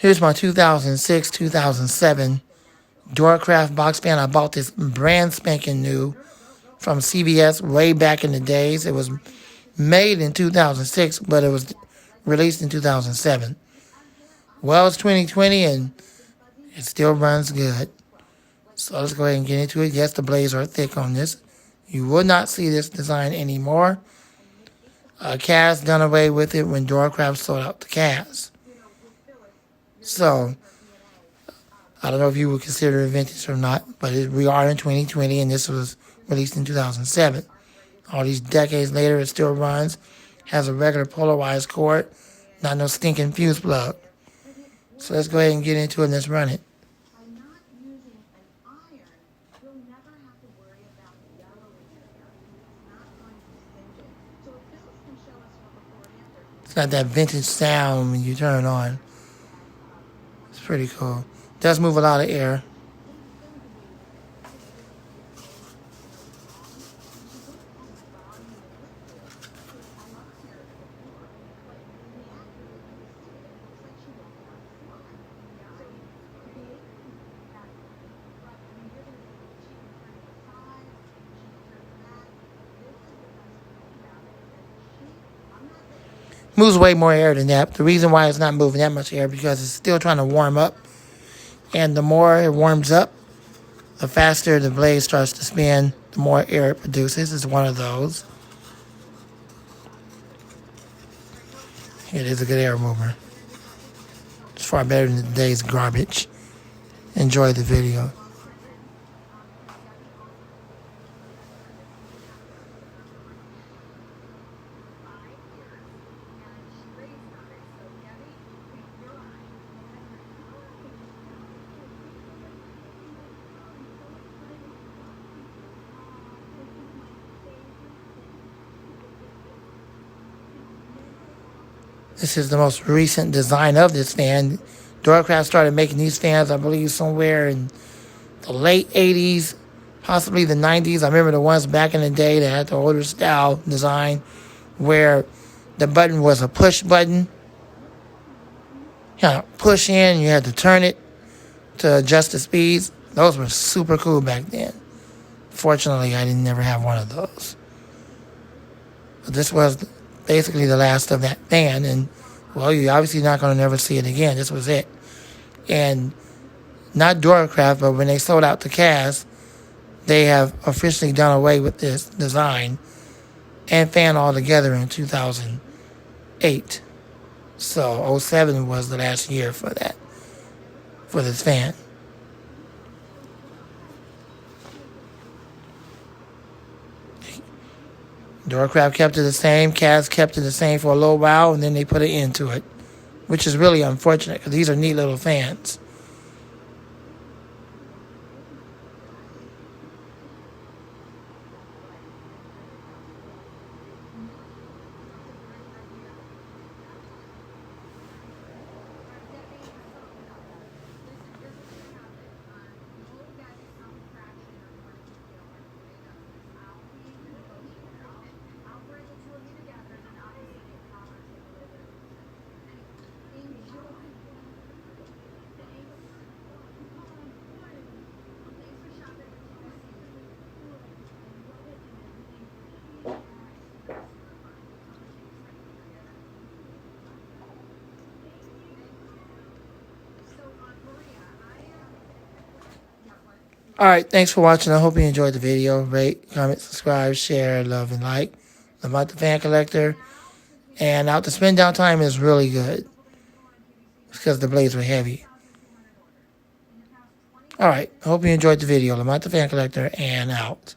Here's my 2006, 2007 daurcraft box fan. I bought this brand spanking new from CVS way back in the days. It was made in 2006, but it was released in 2007. Well, it's 2020 and it still runs good. So let's go ahead and get into it. Yes, the blades are thick on this. You will not see this design anymore. Cass done away with it when daurcraft sold out the Cass. So I don't know if you would consider it vintage or not, but we are in 2020 and this was released in 2007. All these decades later, it still runs. Has a regular polarized cord, not no stinking fuse plug. So let's go ahead and get into it and let's run it. It's got that vintage sound when you turn it on. It's pretty cool. Does move a lot of air. Moves way more air than that. The reason why it's not moving that much air because it's still trying to warm up. And the more it warms up, the faster the blade starts to spin, the more air it produces. It's one of those. It is a good air mover. It's far better than today's garbage. Enjoy the video. This is the most recent design of this fan. daurcraft started making these fans, I believe, somewhere in the late 80s, possibly the 90s. I remember the ones back in the day that had the older style design where the button was a push button. You had to push in, you had to turn it to adjust the speeds. Those were super cool back then. Fortunately, I didn't never have one of those. But this was basically the last of that fan, and well, you're obviously not going to never see it again. This was it. And not daurcraft, but when they sold out the Cass, they have officially done away with this design and fan altogether in 2008. So 07 was the last year for that, for this fan. daurcraft kept it the same. Cass kept it the same for a little while, and then they put an end to it, which is really unfortunate because these are neat little fans. Alright, thanks for watching. I hope you enjoyed the video. Rate, comment, subscribe, share, love, and like. About the fan collector. And out the spin down time is really good. It's because the blades were heavy. Alright, I hope you enjoyed the video. Lamont the Fan Collector, and out.